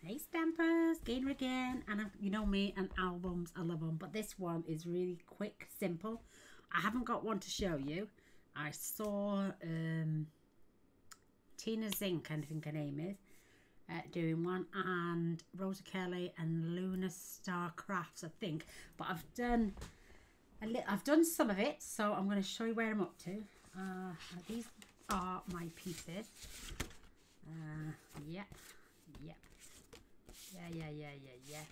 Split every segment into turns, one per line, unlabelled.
Hey Stampers, Gaynor again, and you know me and albums, I love them, but this one is really quick, simple. I haven't got one to show you. I saw Tina Zink, I think her name is, doing one, and Rosa Kelly and Luna Star Crafts, I think, but I've done some of it, so I'm going to show you where I'm up to. These are my pieces. Yep. Yeah.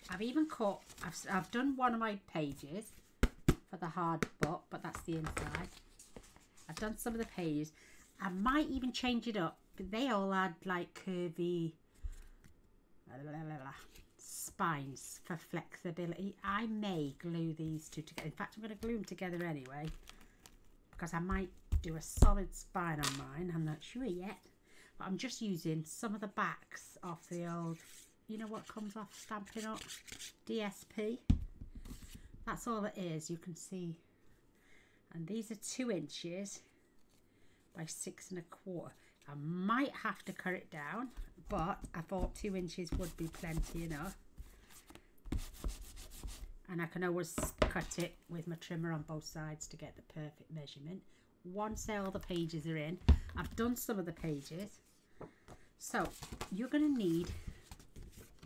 I've even cut, I've done one of my pages for the hard book, but that's the inside. I've done some of the pages. I might even change it up, but they all had like curvy spines for flexibility. I may glue these two together. In fact, I'm going to glue them together anyway, because I might do a solid spine on mine. I'm not sure yet, but I'm just using some of the backs off the old, you know what comes off Stampin' Up? DSP. That's all it is, you can see. And these are 2 inches by 6 1/4. I might have to cut it down, but I thought 2 inches would be plenty enough. And I can always cut it with my trimmer on both sides to get the perfect measurement. Once all the pages are in, I've done some of the pages. So you're going to need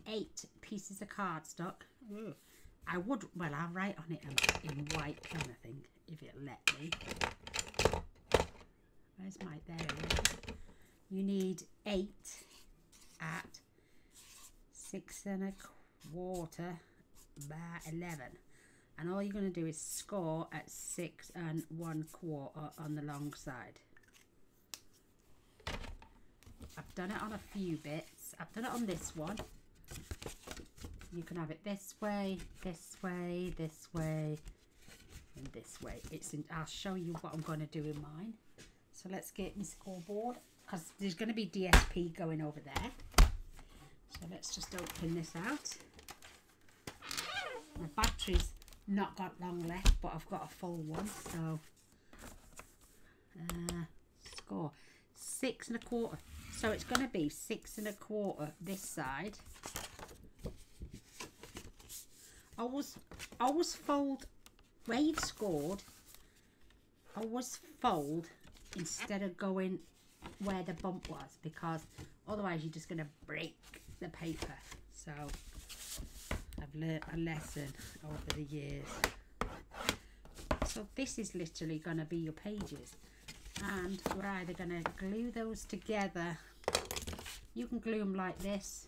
8 pieces of cardstock. Ooh. I'll write on it in white pen, I think, if it'll let me. Where's my, there it is. You need 8 at 6 1/4 by 11. And all you're going to do is score at 6 1/4 on the long side. I've done it on a few bits. I've done it on this one. You can have it this way, this way, this way, and this way. I'll show you what I'm going to do in mine. So let's get my scoreboard, because there's going to be DSP going over there. So let's just open this out. My battery's not got long left, but I've got a full one. So score 6 1/4. So it's going to be 6 1/4 this side. Always fold where you've scored. Always fold instead of going where the bump was, because otherwise you're just going to break the paper. So I've learnt a lesson over the years. So this is literally going to be your pages, and we're either going to glue those together. You can glue them like this,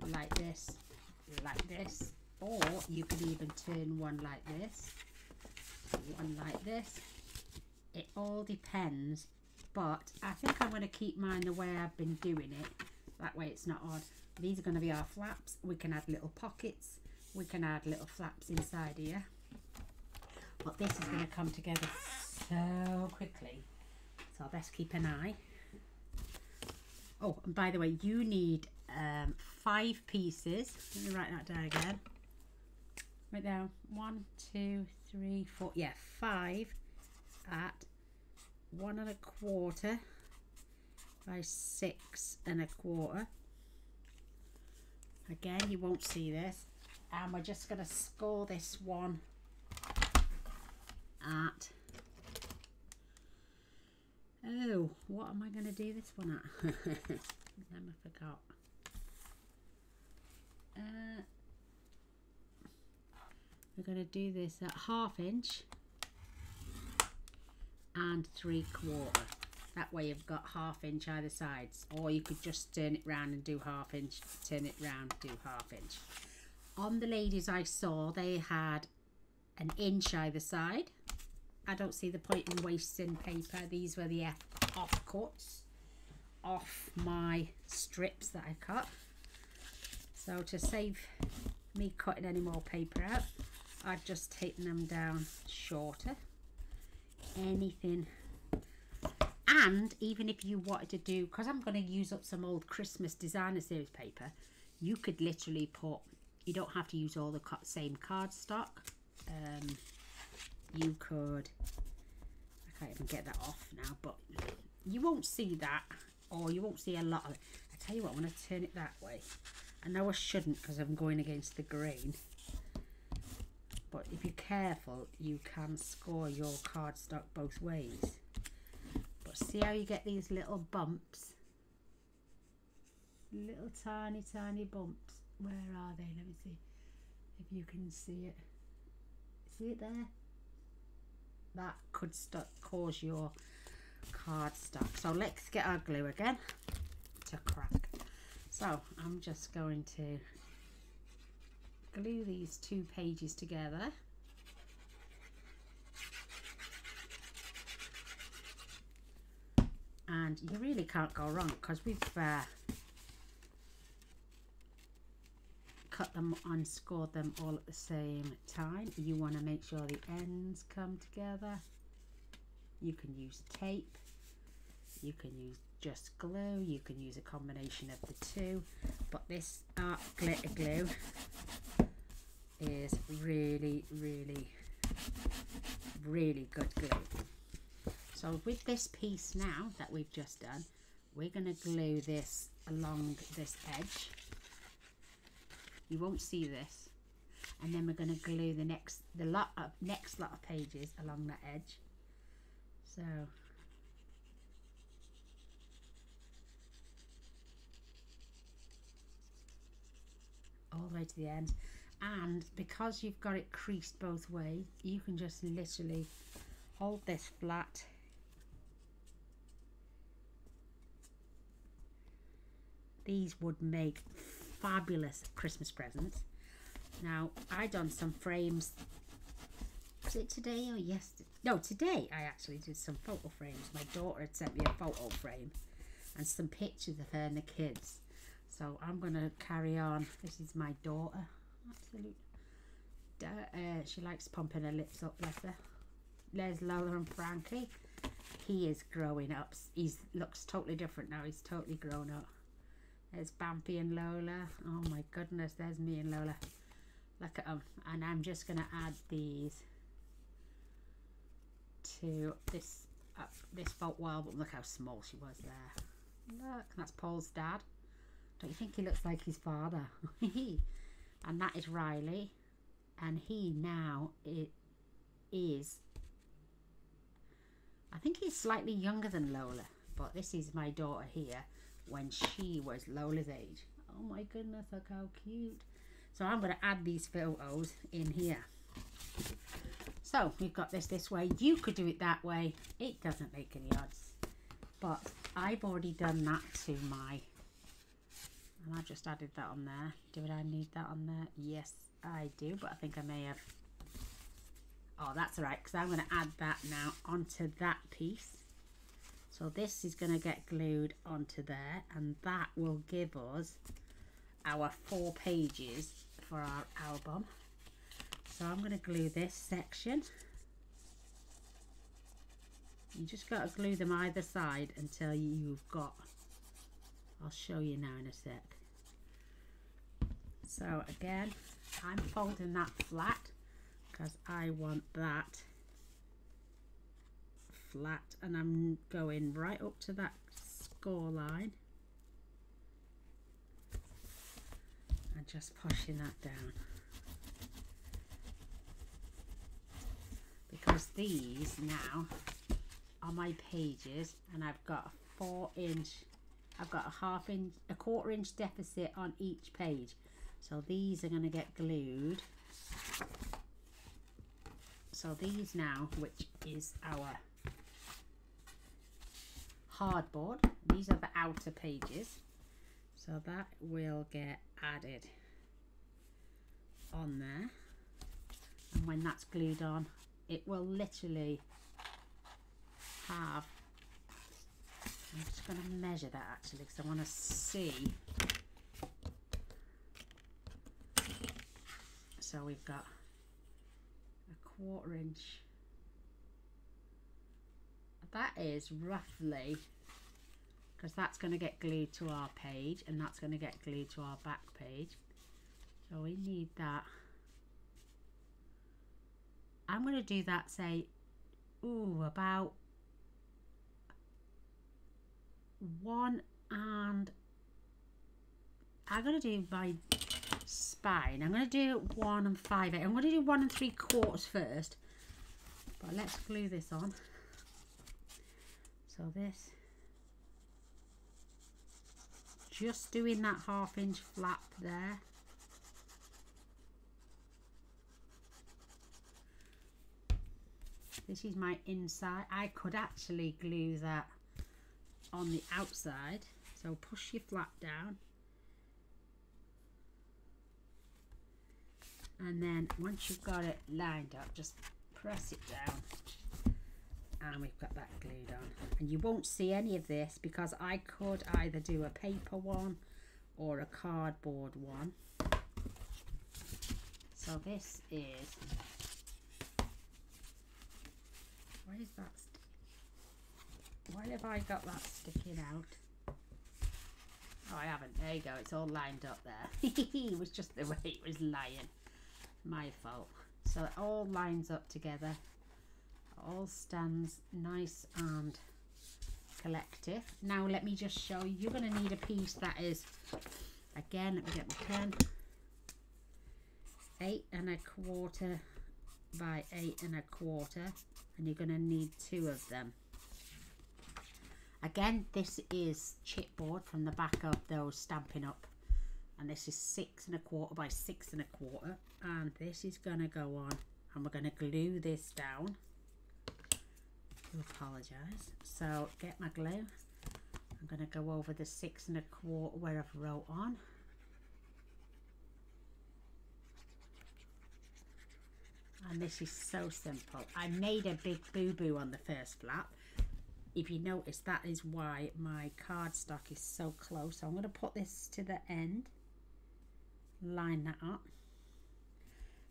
like this, like this, or you can even turn one like this, one like this. It all depends, but I think I'm going to keep mine the way I've been doing it. That way it's not odd. These are going to be our flaps. We can add little pockets. We can add little flaps inside here. But this is going to come together so quickly. So I best keep an eye. Oh, and by the way, you need 5 pieces. Let me write that down again. Right down. 1, 2, 3, 4. Yeah, 5 at 1 1/4 by 6 1/4. Again, you won't see this. And we're just going to score this one at, oh, what am I going to do this one at? I forgot. We're going to do this at 1/2 inch and 3/4. That way you've got 1/2 inch either sides, or you could just turn it round and do 1/2 inch, turn it round, do 1/2 inch. On the ladies I saw, they had 1 inch either side. I don't see the point in wasting paper. These were the offcuts off my strips that I cut. So to save me cutting any more paper out, I've just taken them down shorter. Anything. And even if you wanted to do, because I'm going to use up some old Christmas designer series paper, you could literally put, you don't have to use all the same cardstock. You could, I can't even get that off now, but you won't see that, or you won't see a lot of it. I tell you what, I'm going to turn it that way. I know I shouldn't because I'm going against the grain, but if you're careful you can score your cardstock both ways. But see how you get these little bumps, little tiny bumps. Where are they? Let me see if you can see it. See it there? That could cause your cardstock. So let's get our glue again to crack. So I'm just going to glue these 2 pages together. And you really can't go wrong because we've cut them and scored them all at the same time. You want to make sure the ends come together. You can use tape, you can use just glue, you can use a combination of the two, but this art glitter glue is really good glue. So with this piece now that we've just done, we're going to glue this along this edge. You won't see this, and then we're going to glue the next lot of pages along that edge. So all the way to the end, and because you've got it creased both ways, you can just literally hold this flat, these would make fabulous Christmas presents. Now I done some frames, was it today or yesterday? No, today I actually did some photo frames. My daughter had sent me a photo frame and some pictures of her and the kids. So I'm gonna carry on. This is my daughter, absolute. She likes pumping her lips up, bless her. There's Lola and Frankie. He is growing up. He looks totally different now. He's totally grown up. There's Bampy and Lola. Oh my goodness, there's me and Lola. Look at them. And I'm just going to add these to this photo album. Look how small she was there. Look, that's Paul's dad. Don't you think he looks like his father? And that is Riley. And he now is, I think he's slightly younger than Lola. But this is my daughter here when she was Lola's age. Oh my goodness, look how cute. So I'm going to add these photos in here. So we've got this way. You could do it that way. It doesn't make any odds. But I've already done that to my, and I just added that on there. Do I need that on there? Yes, I do, but I think I may have. Oh, that's all right, because I'm going to add that now onto that piece. So this is going to get glued onto there, and that will give us our 4 pages for our album. So I'm going to glue this section. You just got to glue them either side until you've got, I'll show you now in a sec. So again, I'm folding that flat because I want that flat, and I'm going right up to that score line and just pushing that down, because these now are my pages, and I've got a 4-inch, I've got a quarter-inch deficit on each page. So these are going to get glued. So these now, which is our hardboard, these are the outer pages, so that will get added on there, and when that's glued on, it will literally have, I'm just going to measure that actually because I want to see. So we've got a 1/4 inch. That is roughly, because that's going to get glued to our page and that's going to get glued to our back page. So we need that. I'm going to do that, say, about 1 1/4 I'm going to do my spine. I'm going to do 1 5/8. I'm going to do 1 3/4 first. But let's glue this on. So this, just doing that 1/2 inch flap there. This is my inside. I could actually glue that on the outside. So push your flap down. And then once you've got it lined up, just press it down. And we've got that glued on. And you won't see any of this because I could either do a paper one or a cardboard one. So this is, where is that? Why have I got that sticking out? Oh, I haven't. There you go. It's all lined up there. It was just the way it was lying. My fault. So it all lines up together. All stands nice and collective. Now let me just show you. You're going to need a piece that is, again, let me get my pen, 8 1/4 by 8 1/4, and you're going to need 2 of them. Again, this is chipboard from the back of those Stampin' Up, and this is 6 1/4 by 6 1/4, and this is going to go on, and we're going to glue this down. I apologise. So get my glue. I'm going to go over the 6 1/4 where I've wrote on. And this is so simple. I made a big boo-boo on the first flap. If you notice, that is why my cardstock is so close. So I'm going to put this to the end, line that up.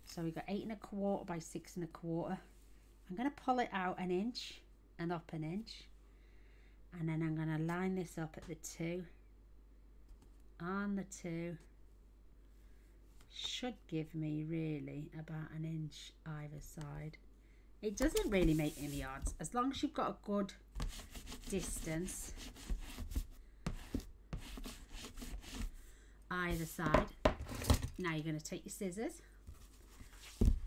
So we've got 8 1/4 by 6 1/4. I'm going to pull it out 1 inch and up 1 inch, and then I'm going to line this up at the 2 and the 2. Should give me really about 1 inch either side. It doesn't really make any odds as long as you've got a good distance either side. Now you're going to take your scissors.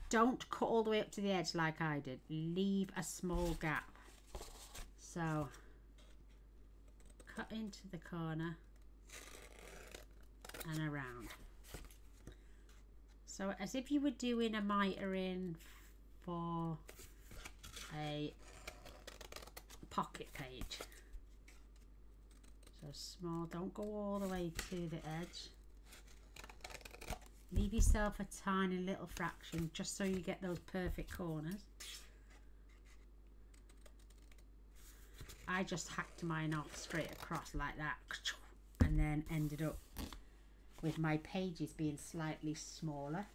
Don't cut all the way up to the edge like I did. Leave a small gap. So cut into the corner and around. So as if you were doing a mitering for a pocket page. So small, don't go all the way to the edge. Leave yourself a tiny little fraction just so you get those perfect corners. I just hacked mine off straight across like that, and then ended up with my pages being slightly smaller.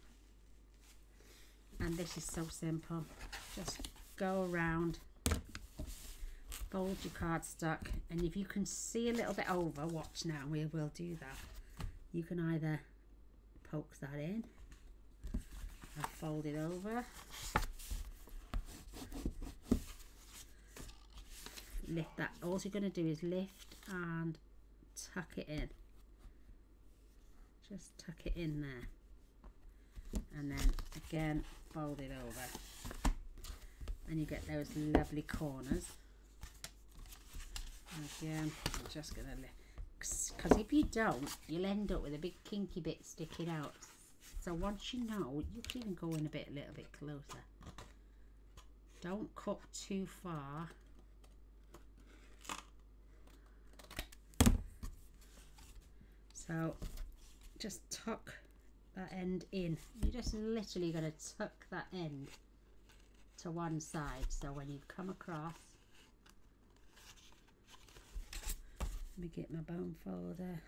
And this is so simple. Just go around, fold your cardstock, and if you can see a little bit over, watch now, we will do that. You can either poke that in and fold it over, lift that. All you're going to do is lift and tuck it in. Just tuck it in there, and then again fold it over, and you get those lovely corners. And again, I'm just going to lift, because if you don't, you'll end up with a big kinky bit sticking out. So once you know, you can even go in a little bit closer. Don't cut too far. So just tuck that end in. You're just literally going to tuck that end to one side. So when you come across, let me get my bone folder,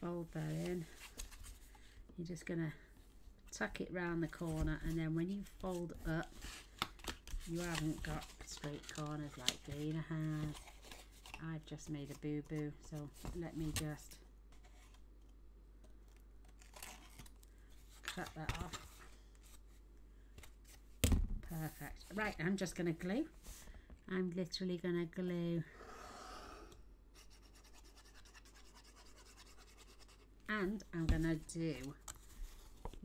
fold that in. You're just going to tuck it round the corner, and then when you fold up, you haven't got straight corners like Gaynor has. I've just made a boo-boo, so let me just cut that off. Perfect. Right, I'm just going to glue. I'm literally going to glue And I'm gonna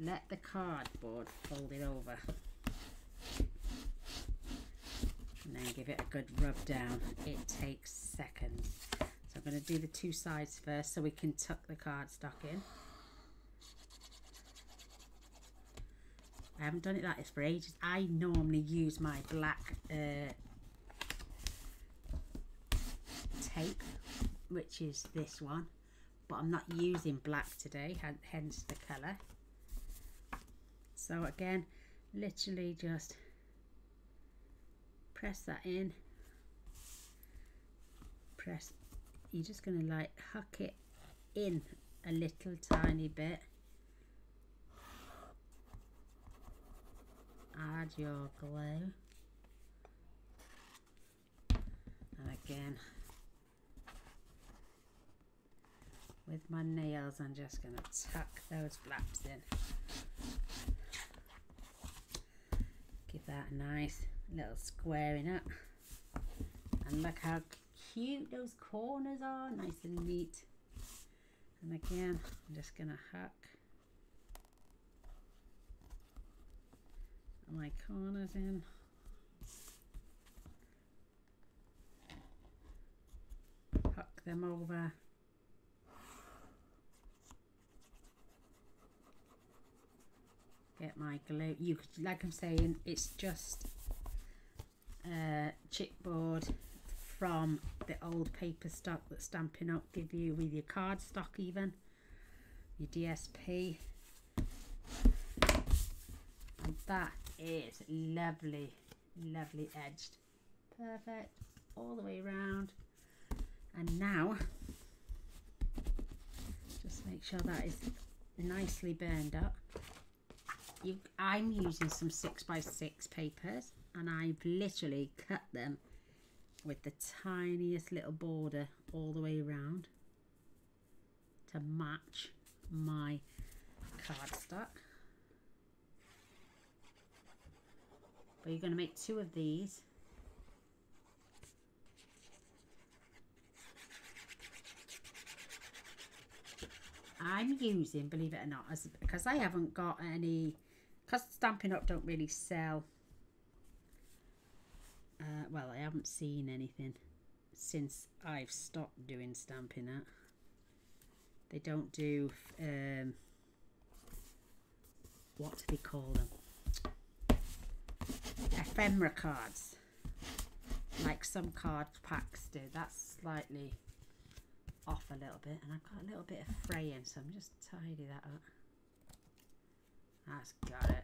let the cardboard fold it over and then give it a good rub down. It takes seconds. So I'm going to do the two sides first so we can tuck the cardstock in. I haven't done it like this for ages. I normally use my black tape, which is this one, but I'm not using black today, hence the colour. So again, literally just press that in. You're just going to like huck it in a little tiny bit. Add your glue. And again, with my nails, I'm just going to tuck those flaps in. Give that a nice little squaring up. And look how cute those corners are, nice and neat. And again, I'm just going to huck my corners in. Huck them over. Get my glue. You could, like I'm saying, it's just chipboard from the old paper stock that Stampin' Up give you with your card stock, even your DSP. And that is lovely, lovely edged, perfect all the way around. And now just make sure that is nicely burned up. I'm using some 6x6 papers, and I've literally cut them with the tiniest little border all the way around to match my cardstock. But you're going to make 2 of these. I'm using, believe it or not, because I haven't got any, because Stampin' Up don't really sell, well, I haven't seen anything since I've stopped doing Stampin' Up. They don't do, what do they call them? Ephemera cards, like some card packs do. That's slightly off a little bit, and I've got a little bit of fraying, so I'm just tidy that up. That's got it.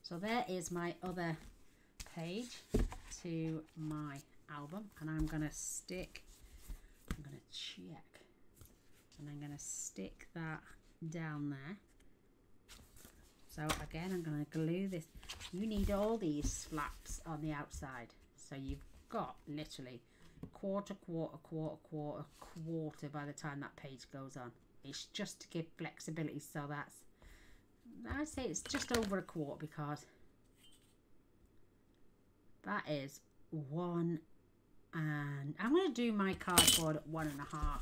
So there is my other page to my album, and I'm going to check, and I'm going to stick that down there. So again, I'm going to glue this. You need all these flaps on the outside, so you've got literally quarter by the time that page goes on. It's just to give flexibility, so that's, I'd say it's just over a quarter, because that is 1, and I'm going to do my cardboard at 1.5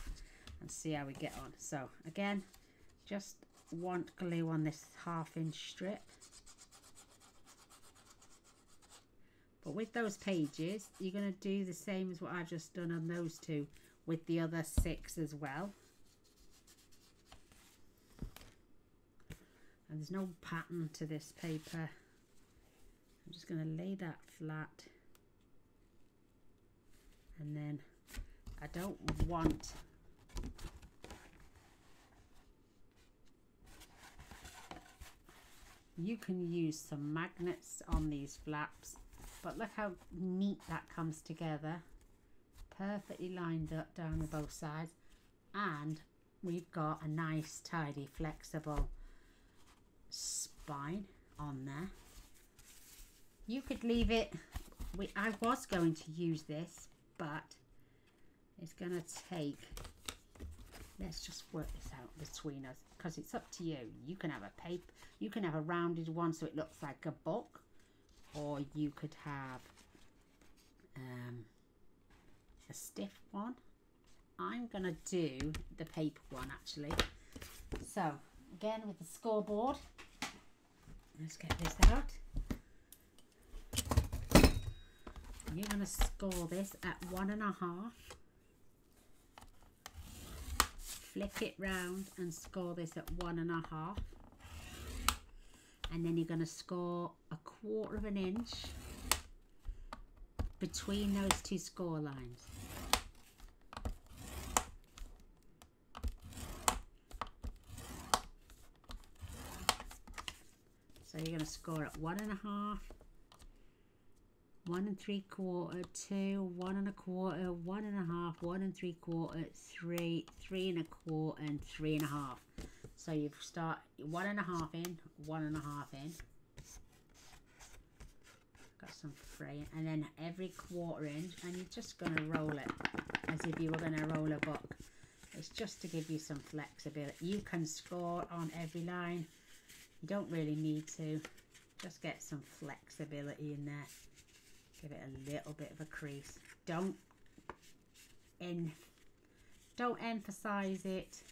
and see how we get on. So again, just want glue on this 1/2-inch strip. But with those pages, you're going to do the same as what I've just done on those 2 with the other 6 as well. And there's no pattern to this paper. I'm just going to lay that flat. And then I don't want you can use some magnets on these flaps, but look how neat that comes together, perfectly lined up down the both sides, and we've got a nice tidy flexible spine on there. You could leave it, I was going to use this, but it's going to take, let's just work this out between us, because it's up to you. You can have a paper, you can have a rounded one so it looks like a book, or you could have a stiff one. I'm gonna do the paper one actually, So again with the scoreboard, let's get this out. You're going to score this at 1.5. Flick it round and score this at 1.5. And then you're going to score 1/4 of an inch between those two score lines. So you're going to score at 1.5, 1 3/4, 2, 1 1/4, 1.5, 1 3/4, 3, 3 1/4, and 3.5. So you start 1.5 in, 1.5 in. Got some fraying, and then every 1/4 inch, and you're just going to roll it as if you were going to roll a book. It's just to give you some flexibility. You can score on every line. You don't really need to. Just get some flexibility in there. Give it a little bit of a crease. Don't emphasize it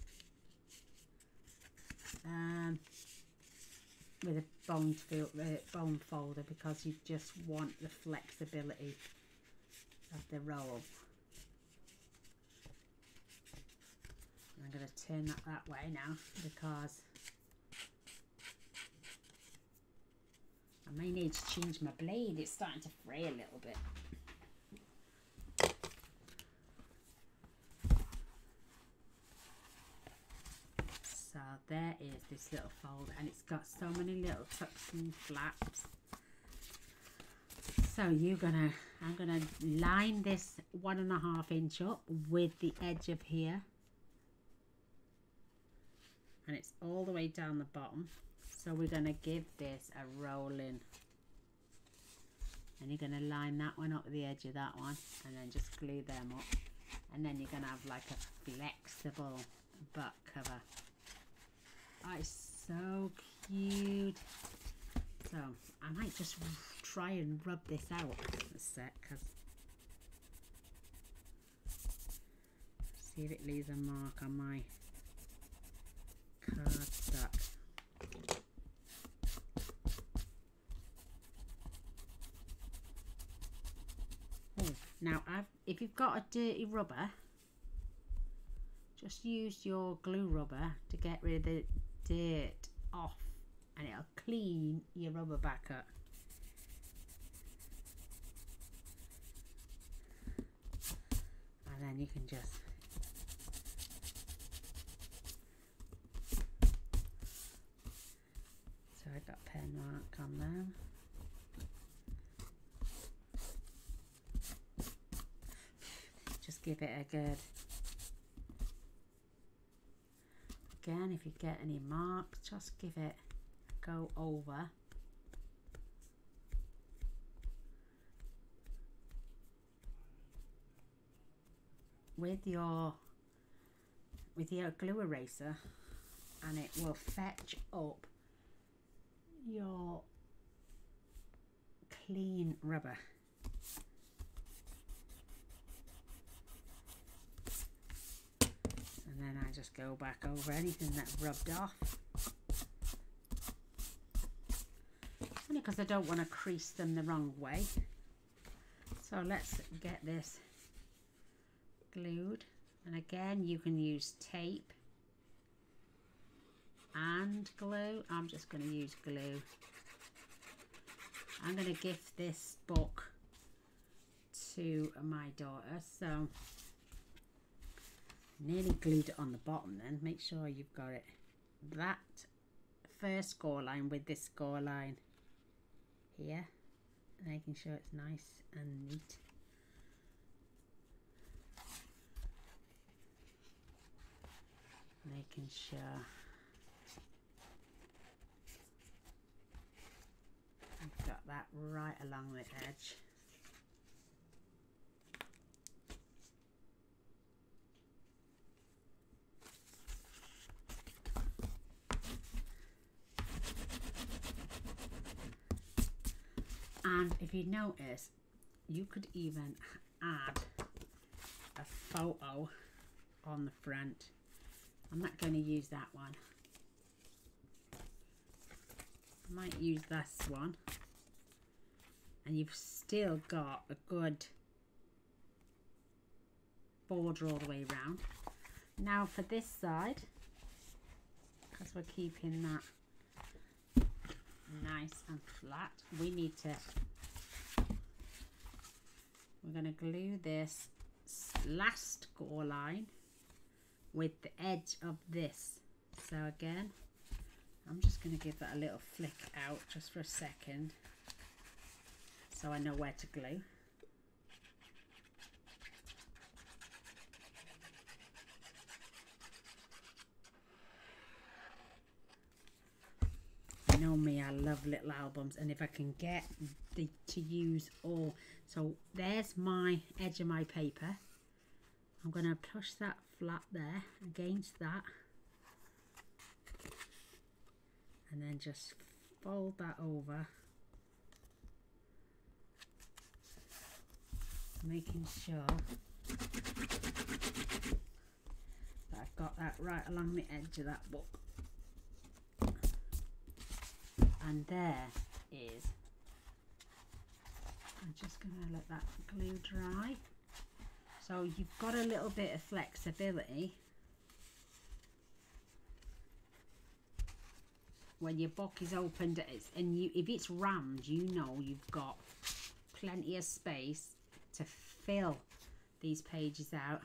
with a bone folder, because you just want the flexibility of the roll. I'm going to turn that way now, because I may need to change my blade. It's starting to fray a little bit. So there is this little fold, and it's got so many little tucks and flaps. So I'm gonna line this 1.5 inch up with the edge of here, and it's all the way down the bottom. So we're going to give this a roll in, and you're going to line that one up with the edge of that one, and then just glue them up, and then you're going to have like a flexible butt cover. Oh, it's so cute. So I might just try and rub this out a sec, because see if it leaves a mark on my cardstock. Now, if you've got a dirty rubber, just use your glue rubber to get rid of the dirt off, and it'll clean your rubber back up. And then you can just so I got pen mark on them. Just give it a good, again, if you get any marks, just give it a go over. With your glue eraser, and it will fetch up your clean rubber. And then I just go back over anything that's rubbed off. Only because I don't want to crease them the wrong way. So let's get this glued. And again, you can use tape and glue. I'm just going to use glue. I'm going to gift this book to my daughter, so nearly glued it on the bottom. Then make sure you've got it, that first score line with this score line here, making sure it's nice and neat. Making sure I've got that right along the edge. And if you notice, you could even add a photo on the front I'm not going to use that one. I might use this one. And you've still got a good border all the way around. Now for this side, because we're keeping that nice and flat, we're going to glue this last gore line with the edge of this. So again, I'm just going to give that a little flick out just for a second so I know where to glue. You know me, I love little albums, and if I can get to use all. So there's my edge of my paper. I'm going to push that flat there against that, and then just fold that over, making sure that I've got that right along the edge of that book. And there is, I'm just going to let that glue dry. So you've got a little bit of flexibility when your book is opened, and if it's rammed, you know you've got plenty of space to fill these pages out,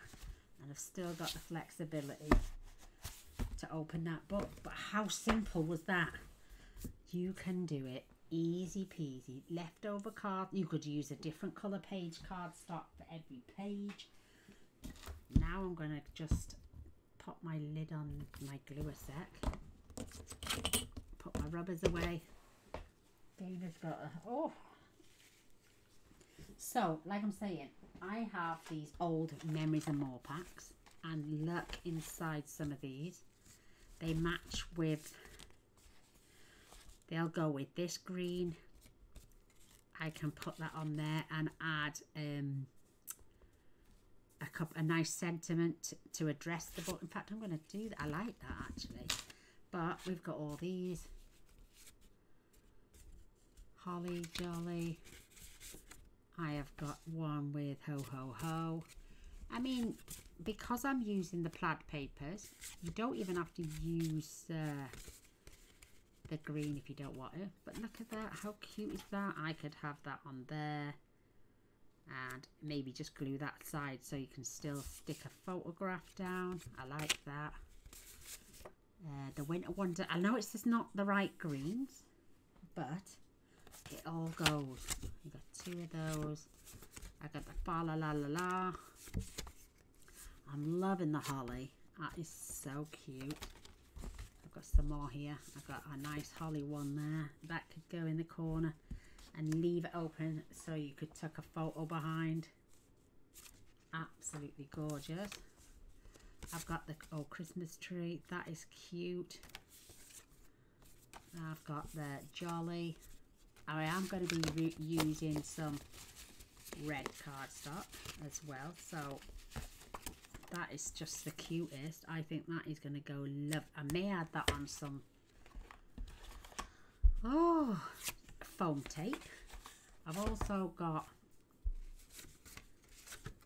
and I've still got the flexibility to open that book. But how simple was that? You can do it easy peasy. Leftover card, you could use a different colour page cardstock for every page. Now I'm going to just pop my lid on my glue a sec, put my rubbers away. Dana's got a, oh. So like I'm saying, I have these old Memories and More packs, and look inside some of these. They match with, they'll go with this green. I can put that on there and add a nice sentiment to address the book. In fact, I'm going to do that. I like that actually. But we've got all these. Holly Jolly. I have got one with Ho Ho Ho. I mean, because I'm using the plaid papers, you don't even have to use the green if you don't want it. But look at that, how cute is that? I could have that on there, and maybe just glue that side so you can still stick a photograph down. I like that. The Winter Wonder, I know it's just not the right greens, but it all goes. You got two of those. I got the Fa La La La La. I'm loving the holly. That is so cute. I've got some more here. I've got a nice holly one there. That could go in the corner and leave it open so you could tuck a photo behind. Absolutely gorgeous. I've got the old Christmas tree. That is cute. I've got the Jolly. I am going to be using some red cardstock as well. So that is just the cutest. I think that is going to go love. I may add that on some foam tape. I've also got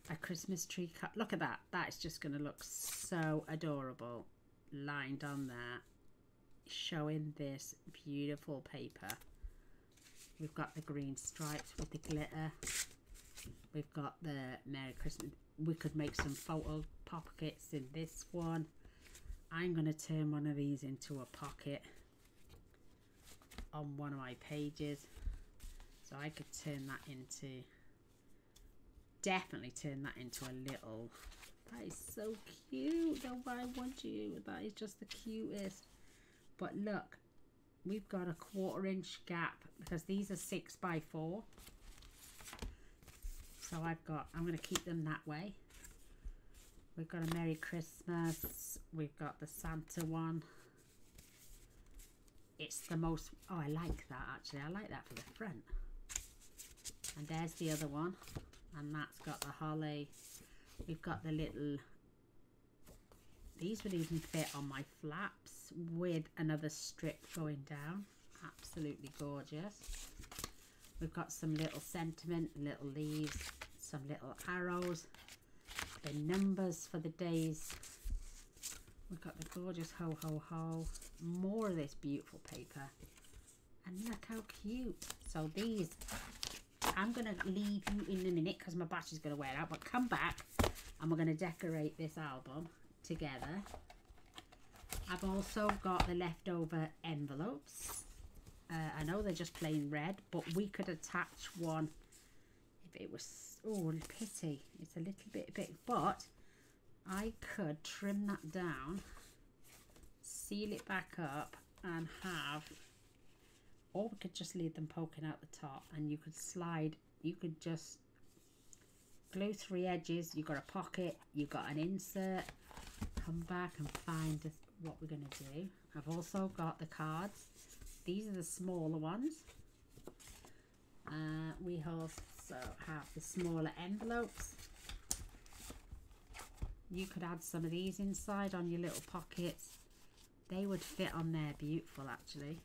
a Christmas tree cut. Look at that. That is just going to look so adorable lined on there, showing this beautiful paper. We've got the green stripes with the glitter. We've got the Merry Christmas. We could make some photo pockets in this one. I'm going to turn one of these into a pocket on one of my pages. So I could turn that into, definitely turn that into a little, that is so cute. Oh, I want you. That is just the cutest. But look, we've got a 1/4 gap because these are 6 by 4. So I'm going to keep them that way. We've got a Merry Christmas. We've got the Santa one. It's the most, oh, I like that actually. I like that for the front. And there's the other one. And that's got the holly. We've got the little These would even fit on my flaps with another strip going down. Absolutely gorgeous. We've got some little sentiment, little leaves, some little arrows, the numbers for the days. We've got the gorgeous ho ho ho, more of this beautiful paper, and look how cute. So these I'm going to leave you in a minute because my battery's going to wear out, but come back and we're going to decorate this album together. I've also got the leftover envelopes. I know they're just plain red, but we could attach one if it was, oh, pity, it's a little bit big, but I could trim that down, seal it back up, and have, or we could just leave them poking out the top, and you could slide, you could just glue 3 edges, you've got a pocket, you've got an insert, come back and find what we're going to do. I've also got the cards. These are the smaller ones. We also have the smaller envelopes. You could add some of these inside on your little pockets. They would fit on there beautiful actually.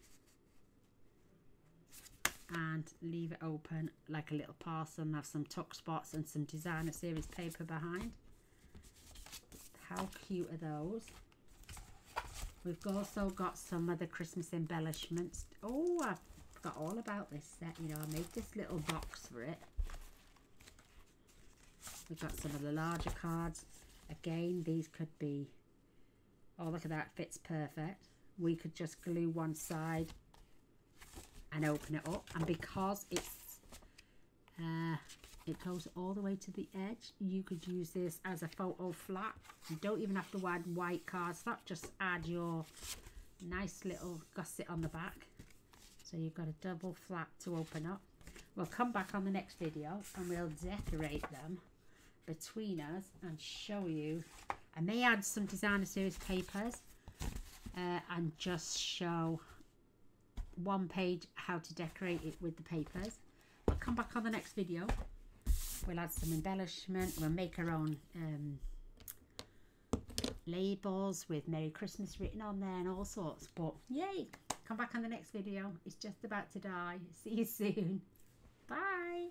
And leave it open like a little parcel and have some tuck spots and some designer series paper behind. How cute are those? We've also got some other Christmas embellishments. Oh, I've forgot all about this set. You know, I made this little box for it. We've got some of the larger cards. Again, these could be, oh, look at that, fits perfect. We could just glue one side and open it up. And because it's, it goes all the way to the edge, you could use this as a photo flap. You don't even have to add white cardstock, just add your nice little gusset on the back. So you've got a double flap to open up. We'll come back on the next video and we'll decorate them between us and show you. I may add some designer series papers and just show one page how to decorate it with the papers. We'll come back on the next video. We'll add some embellishment. We'll make our own labels with Merry Christmas written on there and all sorts. But yay, come back on the next video. It's just about to die. See you soon. Bye.